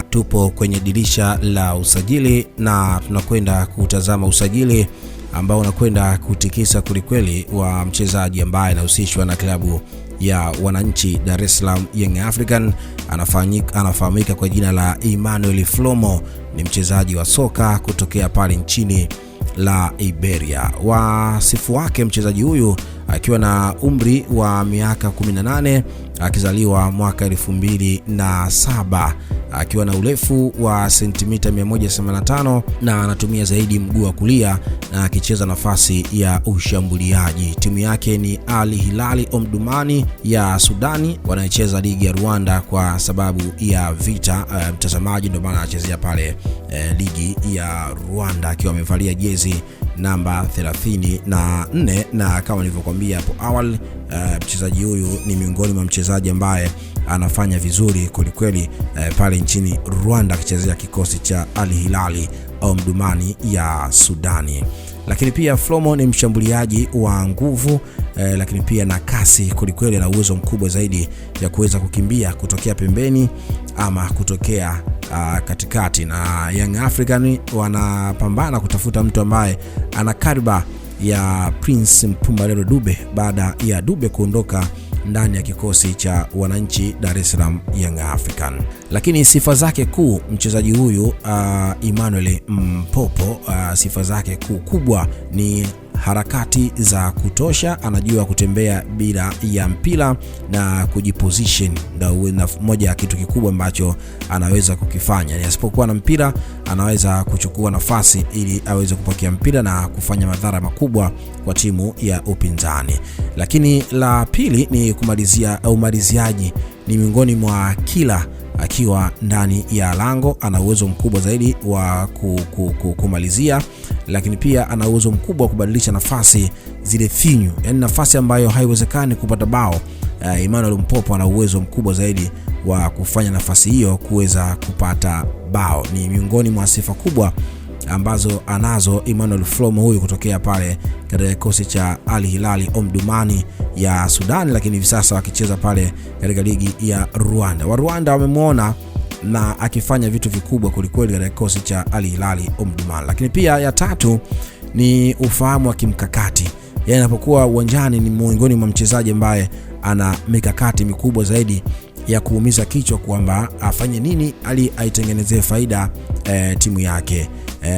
tupo kwenye dirisha la usajili na tunakwenda kutazama usajili ambao unakwenda kutikisa kwelikweli wa mchezaji ambaye anahusishwa na klabu ya wananchi Dar es Salaam Young African. Anafahamika kwa jina la Emmanuel Flomo. Ni mchezaji wa soka kutokea pale nchini la Iberia. Wasifu wake mchezaji huyu akiwa na umri wa miaka 18, akizaliwa mwaka 2007, akiwa na urefu wa sentimita 185 na anatumia zaidi mguu wa kulia na akicheza nafasi ya ushambuliaji. Timu yake ni Al Hilal Omdurman ya Sudani, wanacheza ligi ya Rwanda kwa sababu ya vita mtazamaji, ndio maana anachezea pale ligi ya Rwanda akiwa amevalia jezi namba 34, na kama nilivyokuambia hapo awali, mchezaji huyu ni miongoni mwa mchezaji ambaye anafanya vizuri kwelikweli pale nchini Rwanda akichezea kikosi cha Al Hilal Omdurman ya Sudani. Lakini pia Flomo ni mshambuliaji wa nguvu, lakini pia na kasi kwelikweli, na uwezo mkubwa zaidi ya kuweza kukimbia kutokea pembeni ama kutokea katikati, na Young African wanapambana kutafuta mtu ambaye ana kariba ya Prince Mpumelelo Dube baada ya Dube kuondoka ndani ya kikosi cha wananchi Dar es Salaam Young African. Lakini sifa zake kuu mchezaji huyu Emmanuel Mpopo, sifa zake kuu kubwa ni harakati za kutosha, anajua kutembea bila ya mpira na kujiposition. Ndio moja ya kitu kikubwa ambacho anaweza kukifanya. Ni asipokuwa na mpira anaweza kuchukua nafasi ili aweze kupokea mpira na kufanya madhara makubwa kwa timu ya upinzani. Lakini la pili ni kumalizia au maliziaji, ni miongoni mwa kila akiwa ndani ya lango ana uwezo mkubwa zaidi wa kumalizia, lakini pia ana uwezo mkubwa wa kubadilisha nafasi zile finyu, yani nafasi ambayo haiwezekani kupata bao. Emmanuel Mpopo ana uwezo mkubwa zaidi wa kufanya nafasi hiyo kuweza kupata bao. Ni miongoni mwa sifa kubwa ambazo anazo Emmanuel Flomo huyu kutokea pale katika kikosi cha Al Hilal Omdurman ya Sudan, lakini hivi sasa akicheza pale katika ligi ya Rwanda. Wa Rwanda wamemuona na akifanya vitu vikubwa kulikweli katika kikosi cha Al Hilal Omdurman. Lakini pia ya tatu ni ufahamu wa kimkakati. Yeye anapokuwa uwanjani ni miongoni mwa mchezaji ambaye ana mikakati mikubwa zaidi ya kuumiza kichwa kwamba afanye nini ali aitengenezee faida timu yake.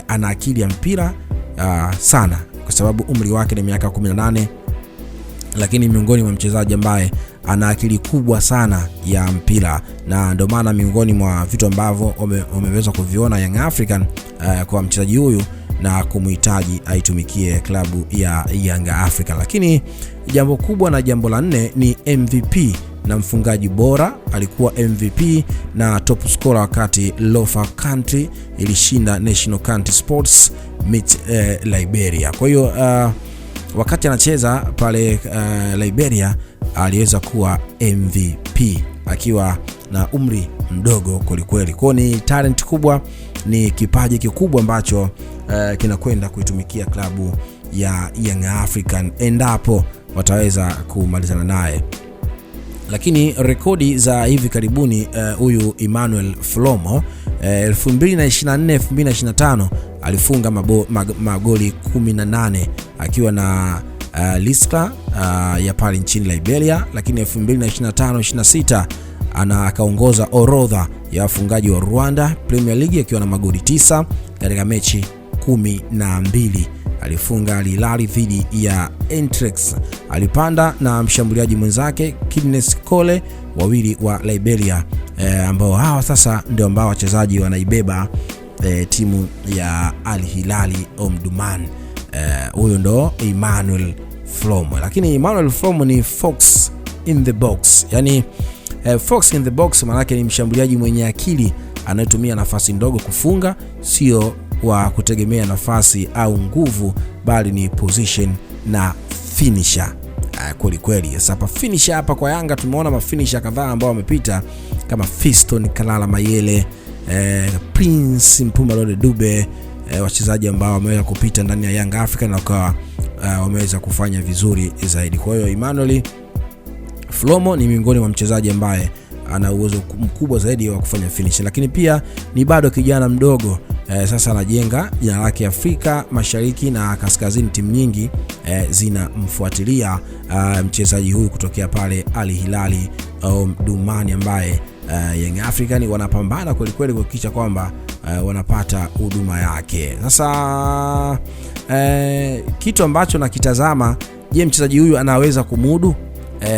Ana akili ya mpira sana kwa sababu umri wake ni miaka 18, lakini miongoni mwa mchezaji ambaye ana akili kubwa sana ya mpira, na ndio maana miongoni mwa vitu ambavyo wameweza kuviona Young African kwa mchezaji huyu na kumhitaji aitumikie klabu ya Young African. Lakini jambo kubwa na jambo la 4 ni MVP na mfungaji bora. Alikuwa MVP na top scorer wakati Lofa Country ilishinda National County Sports Meet Liberia. Kwa hiyo wakati anacheza pale Liberia aliweza kuwa MVP akiwa na umri mdogo kwelikweli. Kwa ni talent kubwa, ni kipaji kikubwa ambacho kinakwenda kuitumikia klabu ya Young African endapo wataweza kumalizana naye. Lakini rekodi za hivi karibuni huyu Emmanuel Flomo 2024-2025 alifunga magoli 18 akiwa na Listra ya pale nchini Liberia. Lakini 2025-26 akaongoza orodha ya wafungaji wa Rwanda Premier League akiwa na magoli 9 katika mechi 12. Alifunga Al Hilal dhidi ya Entrex. Alipanda na mshambuliaji mwenzake Kidness Cole, wawili wa Liberia, ambao hawa sasa ndio ambao wachezaji wanaibeba timu ya Al Hilal Omdurman. Huyo ndo Emmanuel Flomo. Lakini Emmanuel Flomo ni fox in the box. Yani fox in the box maana yake ni mshambuliaji mwenye akili anayetumia nafasi ndogo kufunga, sio wa kutegemea nafasi au nguvu, bali ni position na finisher kweli. Sasa hapa finisher hapa kwa Yanga tumeona mafinisher kadhaa ambao wamepita kama Fiston Kalala Mayele, Prince Mpumelelo Dube, wachezaji ambao wameweza kupita ndani ya Young African na wakawa wameweza kufanya vizuri zaidi. Kwa hiyo Emmanuel Flomo ni miongoni mwa mchezaji ambaye ana uwezo mkubwa zaidi wa kufanya finish, lakini pia ni bado kijana mdogo. Sasa anajenga jina lake Afrika Mashariki na Kaskazini. Timu nyingi zinamfuatilia mchezaji huyu kutokea pale Al Hilal Omdurman, ambaye Young African wanapambana kweli kweli kuhakikisha kwamba wanapata huduma yake. Sasa kitu ambacho nakitazama, je, mchezaji huyu anaweza kumudu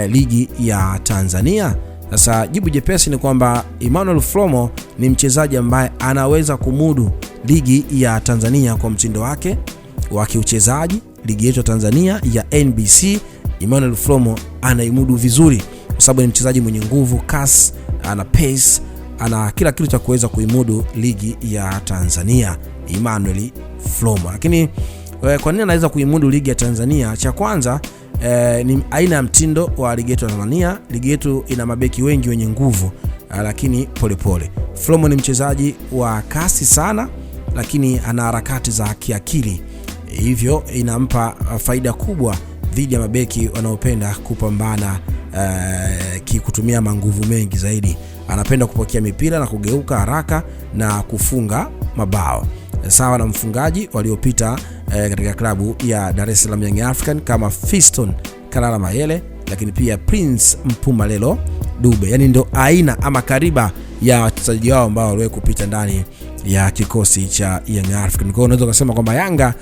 ligi ya Tanzania? Sasa jibu jepesi ni kwamba Emmanuel Flomo ni mchezaji ambaye anaweza kumudu ligi ya Tanzania kwa mtindo wake wa kiuchezaji. Ligi yetu ya Tanzania ya NBC, Emmanuel Flomo anaimudu vizuri kwa sababu ni mchezaji mwenye nguvu, kasi, ana pace, ana kila kitu cha kuweza kuimudu ligi ya Tanzania Emmanuel Flomo. Lakini kwa nini anaweza kuimudu ligi ya Tanzania? Cha kwanza ni aina ya mtindo wa ligi yetu ya Tanzania. Ligi yetu ina mabeki wengi wenye nguvu, lakini polepole. Flomo ni mchezaji wa kasi sana, lakini ana harakati za kiakili, hivyo inampa faida kubwa dhidi ya mabeki wanaopenda kupambana kutumia manguvu mengi zaidi. Anapenda kupokea mipira na kugeuka haraka na kufunga mabao, sawa na mfungaji waliopita katika klabu ya Dar es Salaam Young African kama Fiston Kalala Mayele, lakini pia Prince Mpumalelo Dube. Yani ndo aina ama kariba ya wachezaji wao ambao waliwahi kupita ndani ya kikosi cha Young African. Kwa hiyo unaweza kusema kwamba Yanga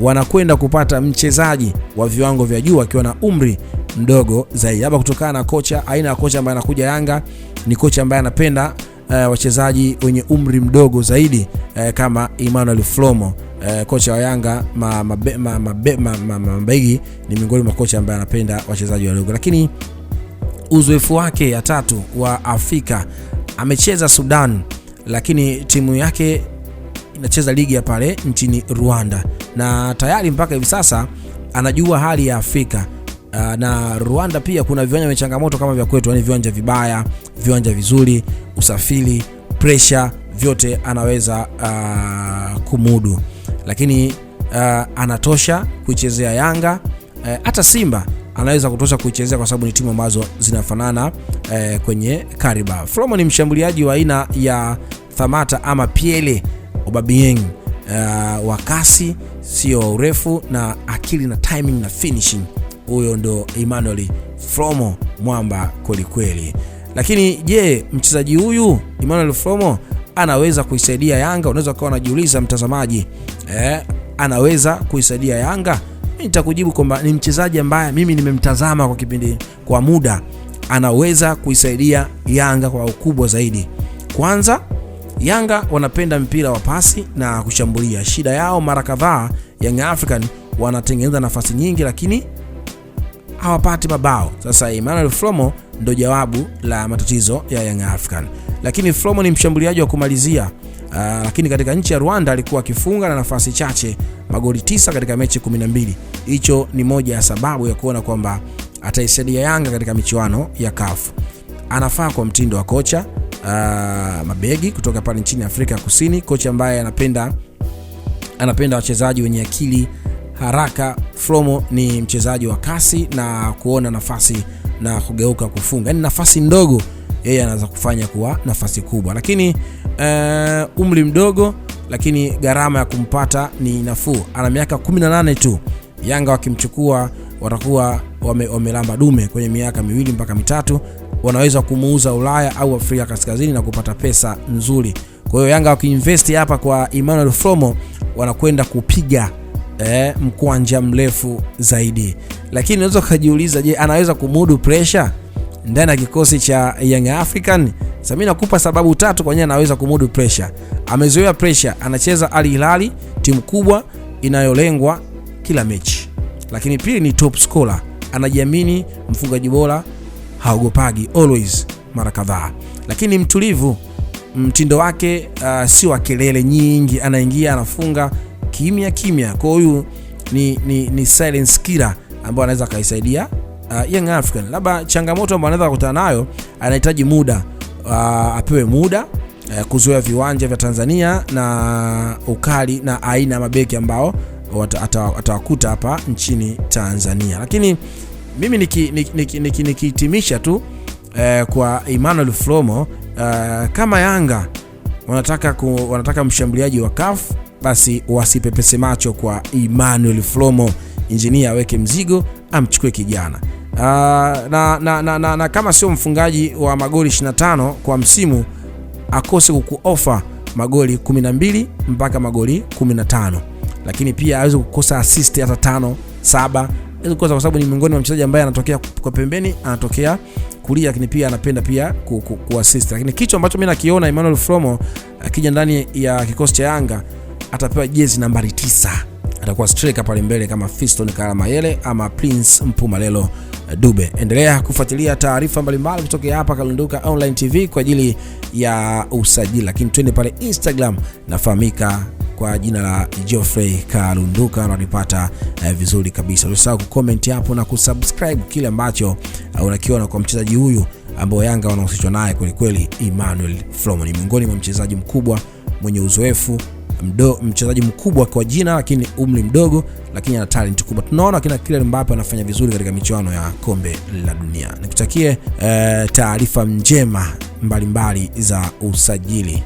wanakwenda kupata mchezaji wa viwango vya juu akiwa na umri mdogo zaidi, hapa kutokana na kocha, aina ya kocha ambaye anakuja Yanga ni kocha ambaye anapenda wachezaji wenye umri mdogo zaidi, kama Emmanuel Flomo. Kocha wa Yanga Mabegi ni miongoni mwa kocha ambaye anapenda wachezaji wadogo, lakini uzoefu wake ya tatu wa Afrika, amecheza Sudan, lakini timu yake inacheza ligi ya pale nchini Rwanda, na tayari mpaka hivi sasa anajua hali ya Afrika. Na Rwanda pia kuna viwanja vya changamoto kama vya kwetu, yani viwanja vibaya, viwanja vizuri, usafiri, pressure, vyote anaweza kumudu. Lakini anatosha kuichezea Yanga, hata Simba anaweza kutosha kuichezea kwa sababu ni timu ambazo zinafanana kwenye kariba. Flomo ni mshambuliaji wa aina ya Thamata ama Piele Obabieng, wa kasi, sio urefu, na akili na timing na finishing. Huyo ndo Emmanuel Flomo, mwamba kweli kweli. Lakini je, mchezaji huyu Emmanuel Flomo anaweza kuisaidia Yanga? Unaweza kuwa unajiuliza mtazamaji, anaweza kuisaidia Yanga? Mimi nitakujibu kwamba ni mchezaji ambaye mimi nimemtazama kwa kipindi, kwa muda, anaweza kuisaidia Yanga kwa ukubwa zaidi. Kwanza, Yanga wanapenda mpira wa pasi na kushambulia. Shida yao mara kadhaa Young African wanatengeneza nafasi nyingi lakini hawapati mabao. Sasa Emmanuel Flomo ndo jawabu la matatizo ya Young African. Lakini Flomo ni mshambuliaji wa kumalizia, lakini katika nchi ya Rwanda alikuwa akifunga na nafasi chache, magoli 9 katika mechi 12. Hicho ni moja ya sababu ya kuona kwamba ataisaidia Yanga katika michuano ya CAF. Anafaa kwa mtindo wa kocha Mabegi kutoka pale nchini Afrika Kusini, kocha ambaye anapenda wachezaji wenye akili, haraka. Flomo ni mchezaji wa kasi na kuona nafasi na kugeuka kufunga, yani nafasi ndogo yeye anaweza kufanya kuwa nafasi kubwa. Lakini umri mdogo, lakini gharama ya kumpata ni nafuu. Ana miaka 18 tu. Yanga wakimchukua watakuwa wamelamba dume kwenye miaka 2 mpaka 3. Wanaweza kumuuza Ulaya au Afrika Kaskazini na kupata pesa nzuri. Kwa hiyo Yanga wakiinvest hapa kwa Emmanuel Flomo wanakwenda kupiga mkwanja mrefu zaidi. Lakini unaweza kujiuliza, je, anaweza kumudu pressure ndani ya kikosi cha Young African? Sasa mimi nakupa sababu 3 kwa nini anaweza kumudu pressure. Amezoea pressure, anacheza Al Hilal, timu kubwa inayolengwa kila mechi. Lakini pili ni top scorer, anajiamini, mfungaji bora, haogopagi always mara kadhaa. Lakini mtulivu, mtindo wake si wa kelele nyingi, anaingia anafunga kimya kimya. Kwa huyu ni silence killer ambaye anaweza kaisaidia Young African. Labda changamoto ambayo anaweza kukutana nayo, anahitaji muda, apewe muda kuzoea viwanja vya Tanzania na ukali na aina ya mabeki ambao atawakuta hapa nchini Tanzania. Lakini mimi nikihitimisha tu, kwa Emmanuel Flomo, kama Yanga wanataka mshambuliaji wa CAF, basi wasipepese macho kwa Emmanuel Flomo. Injinia aweke mzigo, amchukue kijana. Na kama sio mfungaji wa magoli 25 kwa msimu, akose kukuofa magoli 12 mpaka magoli 15, lakini pia aweze kukosa assist hata 5 7, kwa sababu ni miongoni mwa mchezaji ambaye anatokea kwa pembeni, anatokea kulia, lakini pia anapenda pia kuassist. Lakini kitu ambacho mimi nakiona, Emmanuel Flomo akija ndani ya kikosi cha Yanga atapewa jezi nambari 9. Atakuwa striker pale mbele kama Fiston Karamayele ama Prince Mpumalelo Dube. Endelea kufuatilia taarifa mbalimbali kutoka hapa Kalunduka Online TV kwa ajili ya usajili, lakini twende pale Instagram, nafahamika kwa jina la Geoffrey Kalunduka, na unapata vizuri kabisa. Usisahau kucomment hapo na kusubscribe kile ambacho unakiona kwa mchezaji huyu ambao Yanga wanahusishwa naye kweli kweli. Emmanuel Flomo ni miongoni mwa mchezaji mkubwa mwenye uzoefu, mchezaji mkubwa kwa jina lakini umri mdogo, lakini ana talent kubwa. Tunaona kina Kylian Mbappe anafanya vizuri katika michuano ya kombe la dunia. Nikutakie taarifa njema mbalimbali za usajili.